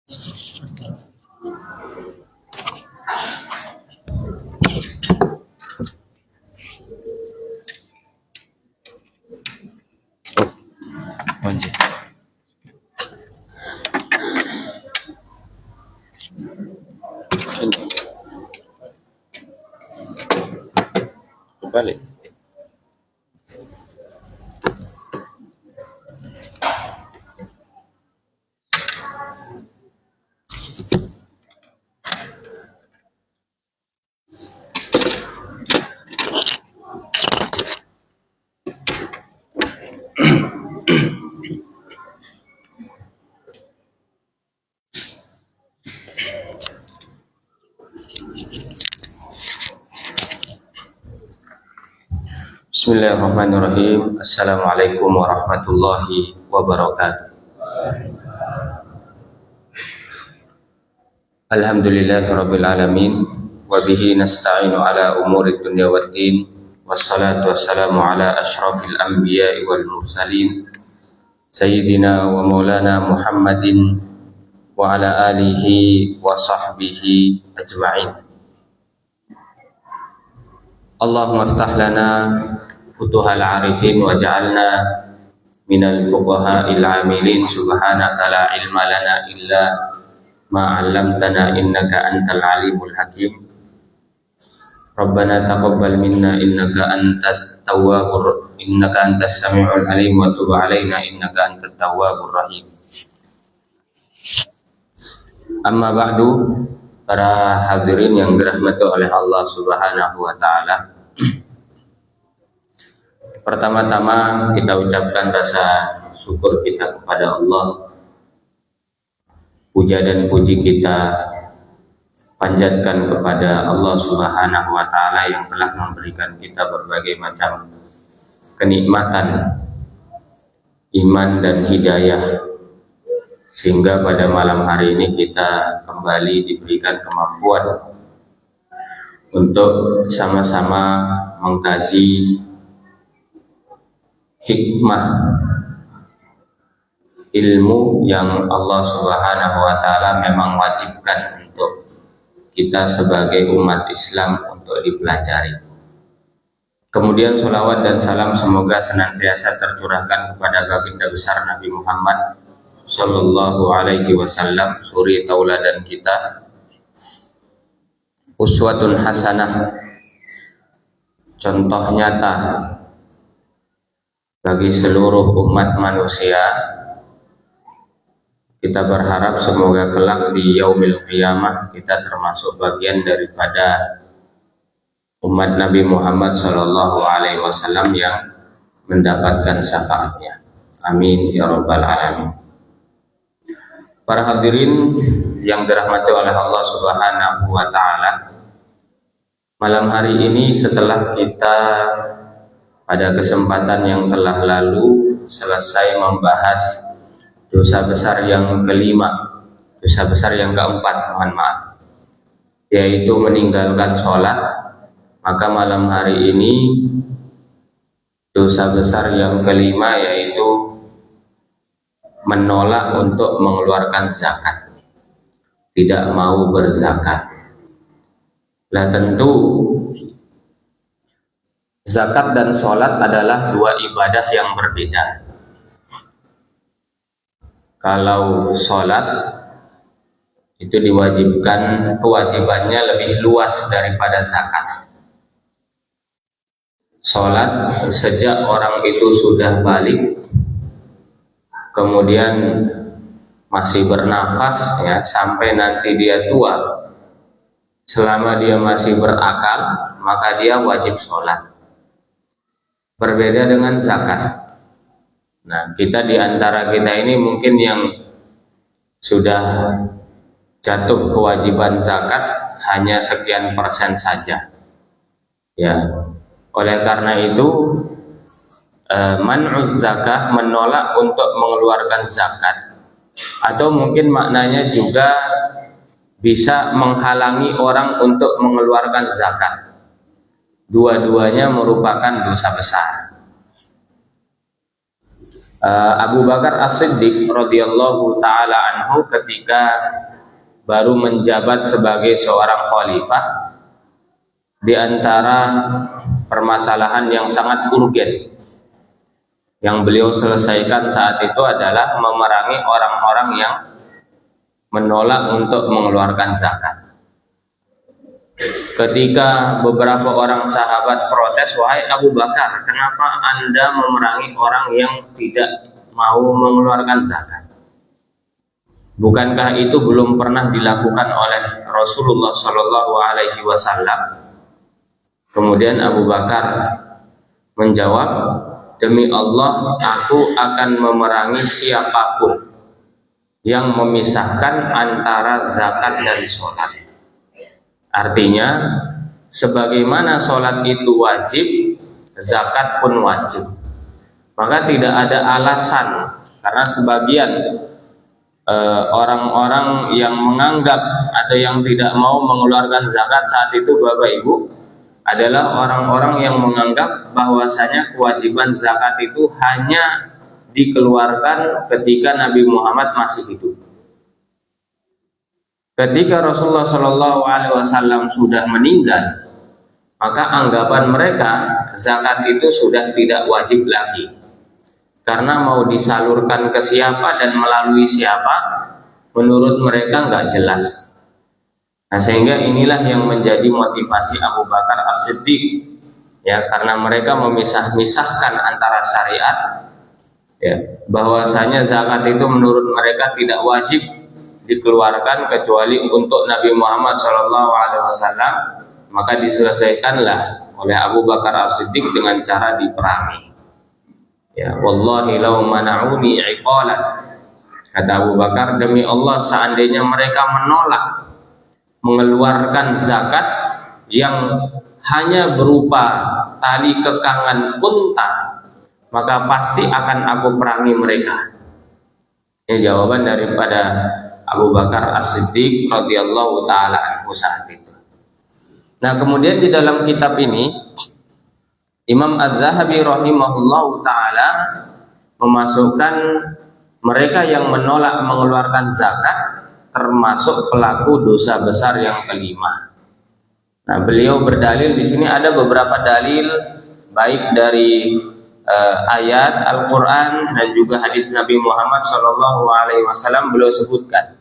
Anjir. Balik. Bismillahirrahmanirrahim. Assalamualaikum warahmatullahi wabarakatuh. Alhamdulillahirabbil alamin wa bihi nasta'inu ala umuri dunya waddin wassalatu wassalamu ala asyrafil anbiya'i wal mursalin sayyidina wa maulana Muhammadin wa ala alihi wa sahbihi ajma'in. Allahumma aftah lana futuhal arifin wa ja'alna minal fuqaha'il amilin. Subhanaka la ilma lana illa ma 'allamtana innaka antal alimul hakim. Rabbana taqabbal minna innaka antas samiul alim wa tub 'alaina innaka antat tawwabur rahim. Amma ba'du, para hadirin yang dirahmati oleh Allah Subhanahu wa taala. Pertama-tama kita ucapkan rasa syukur kita kepada Allah. Puja dan puji kita panjatkan kepada Allah Subhanahu wa taala yang telah memberikan kita berbagai macam kenikmatan iman dan hidayah, sehingga pada malam hari ini kita kembali diberikan kemampuan untuk sama-sama mengkaji hikmah ilmu yang Allah Subhanahu wa taala memang wajibkan untuk kita sebagai umat Islam untuk dipelajari. Kemudian sholawat dan salam semoga senantiasa tercurahkan kepada baginda besar Nabi Muhammad Sallallahu alaihi wasallam, suri tauladan kita, uswatun hasanah, contoh nyata bagi seluruh umat manusia. Kita berharap semoga kelak di yaumil qiyamah kita termasuk bagian daripada umat Nabi Muhammad Sallallahu alaihi wasallam yang mendapatkan syafaatnya. Amin ya rabbal alamin. Para hadirin yang dirahmati oleh Allah Subhanahu wa taala, malam hari ini setelah kita pada kesempatan yang telah lalu selesai membahas dosa besar yang kelima, dosa besar yang keempat, mohon maaf, yaitu meninggalkan sholat, maka malam hari ini dosa besar yang kelima yaitu menolak untuk mengeluarkan zakat, tidak mau berzakat. Nah tentu zakat dan sholat adalah dua ibadah yang berbeda. Kalau sholat itu diwajibkan, kewajibannya lebih luas daripada zakat. Sholat sejak orang itu sudah balik, kemudian masih bernafas ya, sampai nanti dia tua, selama dia masih berakal maka dia wajib sholat. Berbeda dengan zakat. Nah, kita di antara kita ini mungkin yang sudah jatuh kewajiban zakat hanya sekian persen saja. Ya, oleh karena itu man'uz zakah, menolak untuk mengeluarkan zakat, atau mungkin maknanya juga bisa menghalangi orang untuk mengeluarkan zakat. Dua-duanya merupakan dosa besar. Abu Bakar As-Siddiq radhiyallahu taala anhu ketika baru menjabat sebagai seorang khalifah, di antara permasalahan yang sangat urgen yang beliau selesaikan saat itu adalah memerangi orang-orang yang menolak untuk mengeluarkan zakat. Ketika beberapa orang sahabat protes, "Wahai Abu Bakar, kenapa Anda memerangi orang yang tidak mau mengeluarkan zakat? Bukankah itu belum pernah dilakukan oleh Rasulullah Shallallahu Alaihi Wasallam?" Kemudian Abu Bakar menjawab, "Demi Allah, aku akan memerangi siapapun yang memisahkan antara zakat dan sholat." Artinya, sebagaimana sholat itu wajib, zakat pun wajib. Maka tidak ada alasan, karena sebagian orang-orang yang menganggap atau yang tidak mau mengeluarkan zakat saat itu, Bapak Ibu, adalah orang-orang yang menganggap bahwasanya kewajiban zakat itu hanya dikeluarkan ketika Nabi Muhammad masih hidup. Ketika Rasulullah Shallallahu Alaihi Wasallam sudah meninggal, maka anggapan mereka zakat itu sudah tidak wajib lagi, karena mau disalurkan ke siapa dan melalui siapa, menurut mereka nggak jelas. Nah, sehingga inilah yang menjadi motivasi Abu Bakar As-Siddiq, ya, karena mereka memisah-misahkan antara syariat, ya, bahwasanya zakat itu menurut mereka tidak wajib dikeluarkan kecuali untuk Nabi Muhammad SAW, maka diselesaikanlah oleh Abu Bakar As-Siddiq dengan cara diperangi. Ya, wallahi law mana'uni iqalan, kata Abu Bakar, demi Allah, seandainya mereka menolak mengeluarkan zakat yang hanya berupa tali kekangan unta, maka pasti akan aku perangi mereka. Ini jawaban daripada Abu Bakar As-Siddiq radhiyallahu taala anhu saat itu. Nah, kemudian di dalam kitab ini Imam Az-Zahabi rahimahullahu taala memasukkan mereka yang menolak mengeluarkan zakat termasuk pelaku dosa besar yang kelima. Nah, beliau berdalil di sini ada beberapa dalil baik dari ayat Al-Quran dan juga hadis Nabi Muhammad SAW. Beliau sebutkan,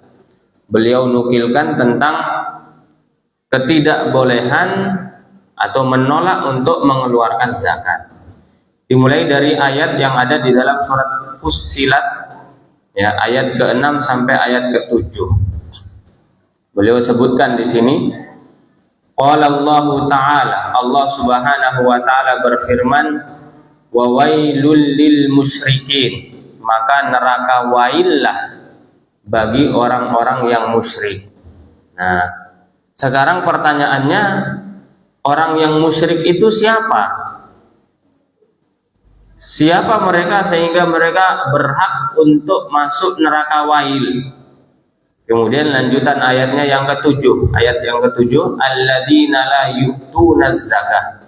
beliau nukilkan tentang ketidakbolehan atau menolak untuk mengeluarkan zakat. Dimulai dari ayat yang ada di dalam surat Fussilat, ya, ayat ke-6 sampai ayat ke-7. Beliau sebutkan di sini, qala Allah Ta'ala, Allah Subhanahu wa taala berfirman, wa wailul lil musyrikin, maka neraka waillah bagi orang-orang yang musyrik. Nah, sekarang pertanyaannya, orang yang musyrik itu siapa? Siapa mereka sehingga mereka berhak untuk masuk neraka wail? Kemudian lanjutan ayatnya yang ke-7, ayat yang ke-7, alladzina la yu'tunaz zakah.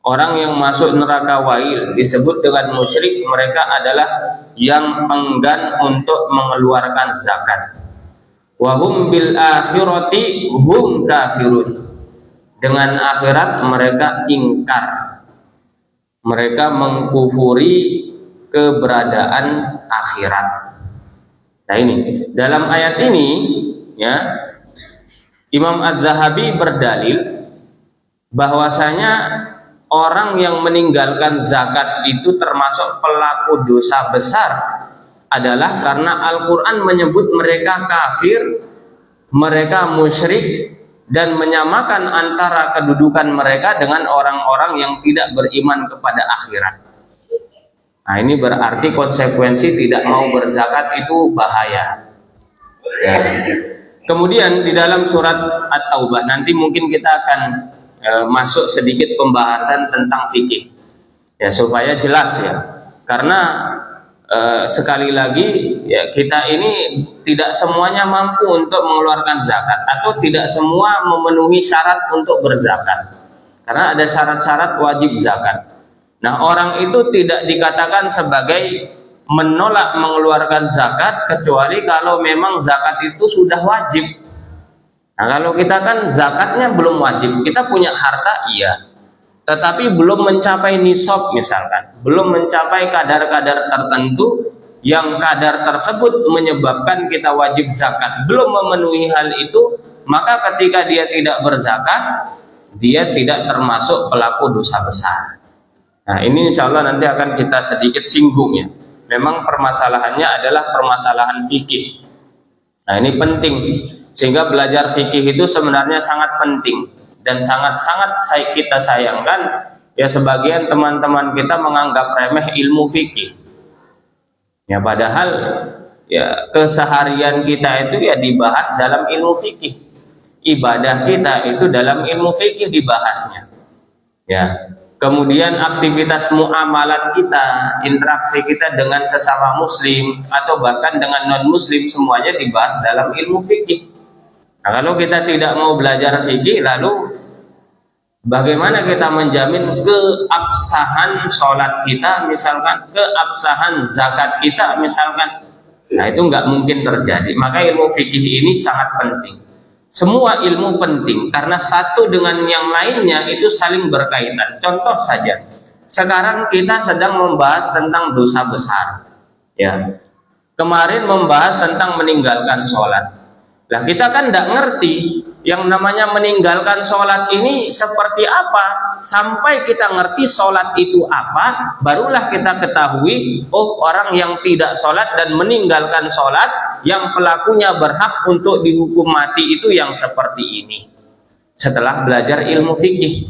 Orang yang masuk neraka wail disebut dengan musyrik, mereka adalah yang enggan untuk mengeluarkan zakat. Wa hum bil akhirati hum kafirun. Dengan akhirat mereka ingkar. Mereka mengkufuri keberadaan akhirat. Nah, ini dalam ayat ini, ya, Imam Az-Zahabi berdalil bahwasanya orang yang meninggalkan zakat itu termasuk pelaku dosa besar adalah karena Al-Quran menyebut mereka kafir, mereka musyrik, dan menyamakan antara kedudukan mereka dengan orang-orang yang tidak beriman kepada akhirat. Nah, ini berarti konsekuensi tidak mau berzakat itu bahaya. Ya. Kemudian di dalam surat At-Taubah nanti mungkin kita akan masuk sedikit pembahasan tentang fikih, ya, supaya jelas, ya, karena sekali lagi, ya, kita ini tidak semuanya mampu untuk mengeluarkan zakat, atau tidak semua memenuhi syarat untuk berzakat, karena ada syarat-syarat wajib zakat. Nah, orang itu tidak dikatakan sebagai menolak mengeluarkan zakat kecuali kalau memang zakat itu sudah wajib. Nah, kalau kita kan zakatnya belum wajib, kita punya harta iya, tetapi belum mencapai nisab misalkan, belum mencapai kadar-kadar tertentu yang kadar tersebut menyebabkan kita wajib zakat, belum memenuhi hal itu, maka ketika dia tidak berzakat, dia tidak termasuk pelaku dosa besar. Nah, ini insya Allah nanti akan kita sedikit singgung ya. Memang permasalahannya adalah permasalahan fikih. Nah, ini penting, sehingga belajar fikih itu sebenarnya sangat penting dan sangat-sangat kita sayangkan ya, sebagian teman-teman kita menganggap remeh ilmu fikih. Ya, padahal ya keseharian kita itu ya dibahas dalam ilmu fikih. Ibadah kita itu dalam ilmu fikih dibahasnya. Ya. Kemudian aktivitas muamalat kita, interaksi kita dengan sesama muslim atau bahkan dengan non muslim, semuanya dibahas dalam ilmu fikih. Nah, kalau kita tidak mau belajar fikih, lalu bagaimana kita menjamin keabsahan sholat kita misalkan, keabsahan zakat kita misalkan? Nah, itu nggak mungkin terjadi. Maka ilmu fikih ini sangat penting. Semua ilmu penting karena satu dengan yang lainnya itu saling berkaitan. Contoh saja, sekarang kita sedang membahas tentang dosa besar. Ya, kemarin membahas tentang meninggalkan sholat. Nah, kita kan tidak ngerti yang namanya meninggalkan sholat ini seperti apa. Sampai kita ngerti sholat itu apa, barulah kita ketahui, oh, orang yang tidak sholat dan meninggalkan sholat, yang pelakunya berhak untuk dihukum mati itu yang seperti ini. Setelah belajar ilmu fikih.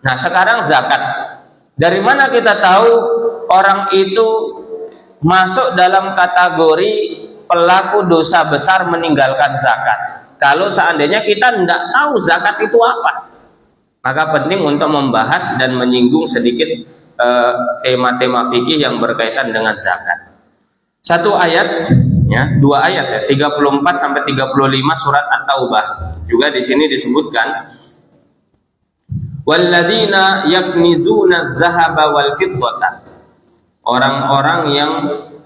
Nah, sekarang zakat. Dari mana kita tahu orang itu masuk dalam kategori pelaku dosa besar meninggalkan zakat? Kalau seandainya kita tidak tahu zakat itu apa, maka penting untuk membahas dan menyinggung sedikit tema-tema fikih yang berkaitan dengan zakat. Satu ayat, ya, dua ayat ya, 34 sampai 35 surat At-Taubah. Juga di sini disebutkan, walladzina yaknizuna dzahaba wal fiddata. Orang-orang yang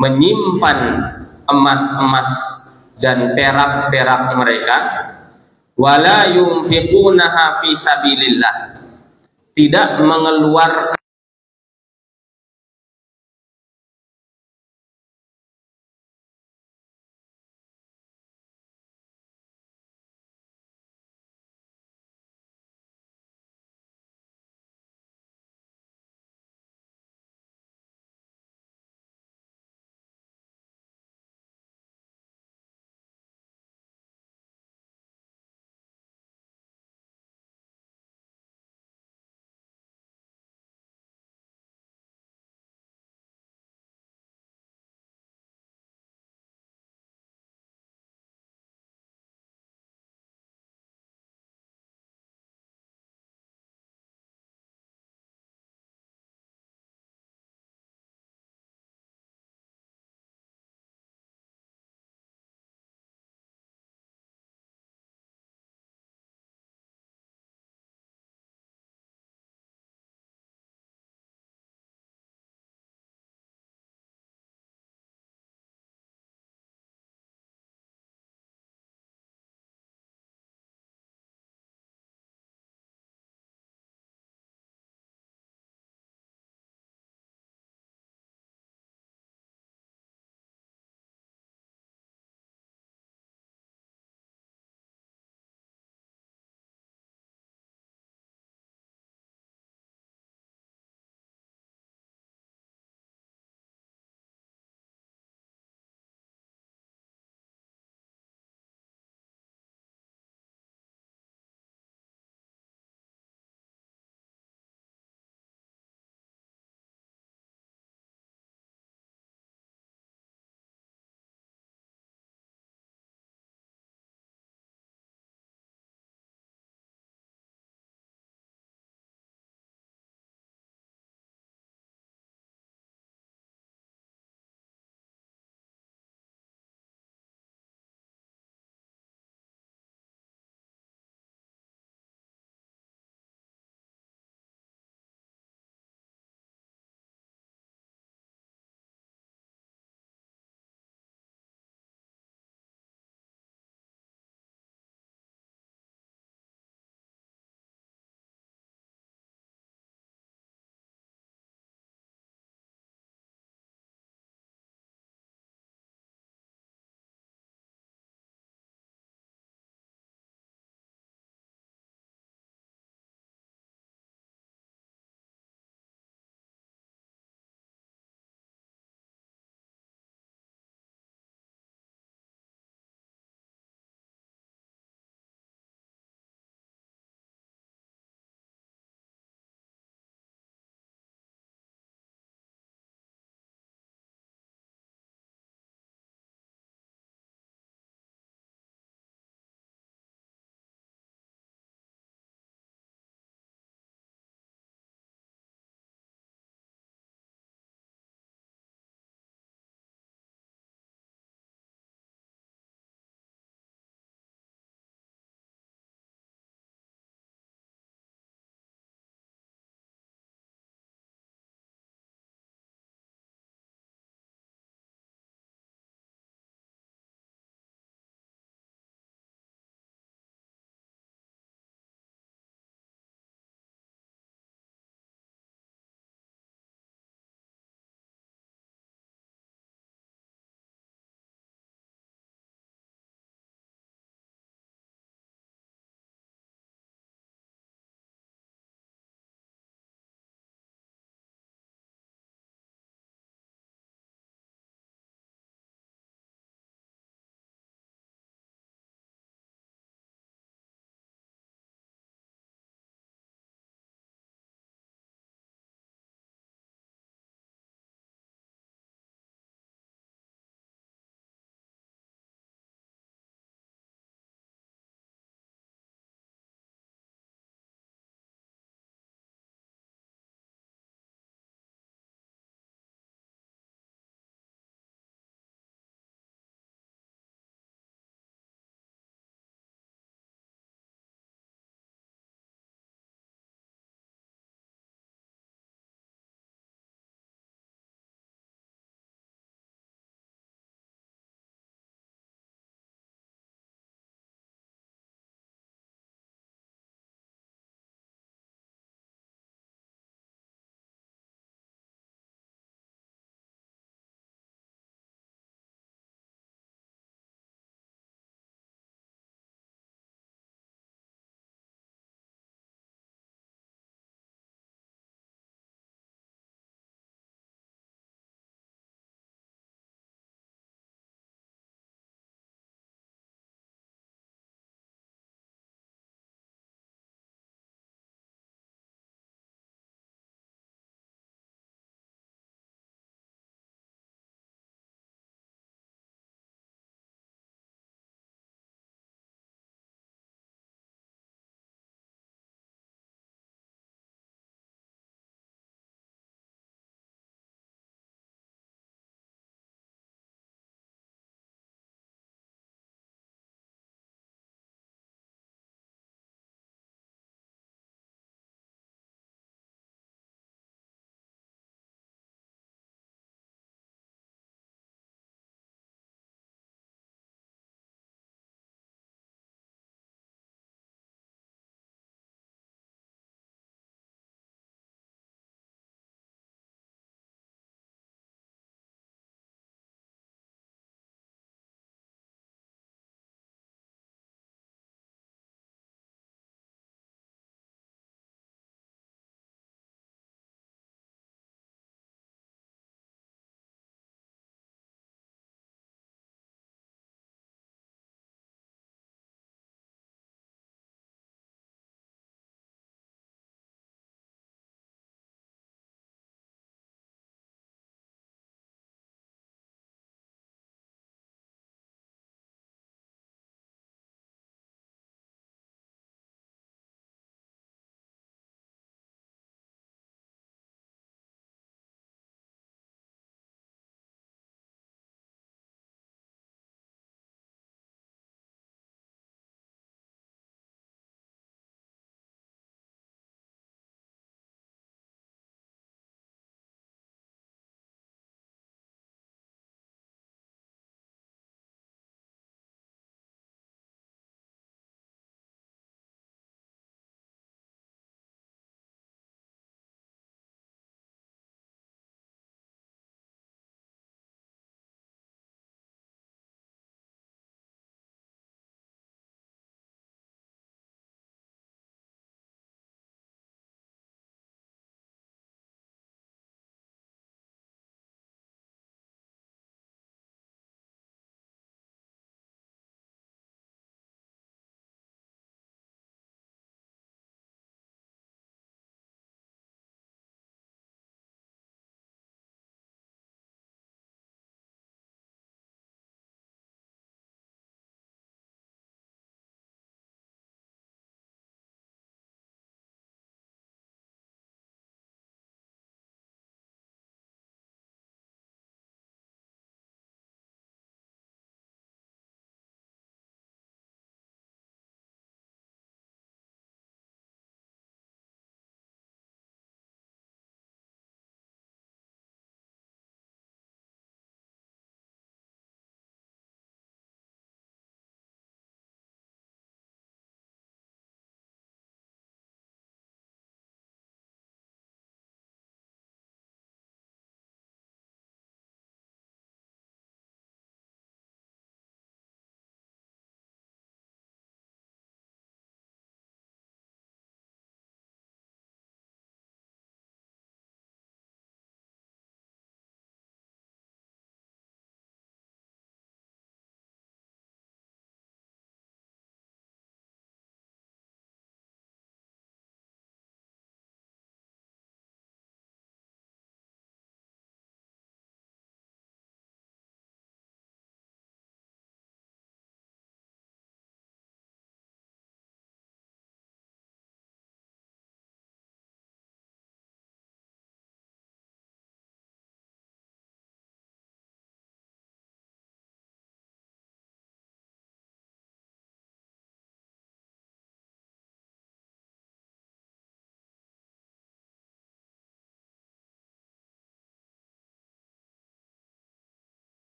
menyimpan emas-emas dan perak-perak mereka, wala yunfiqunaha fi sabilillah, tidak mengeluarkan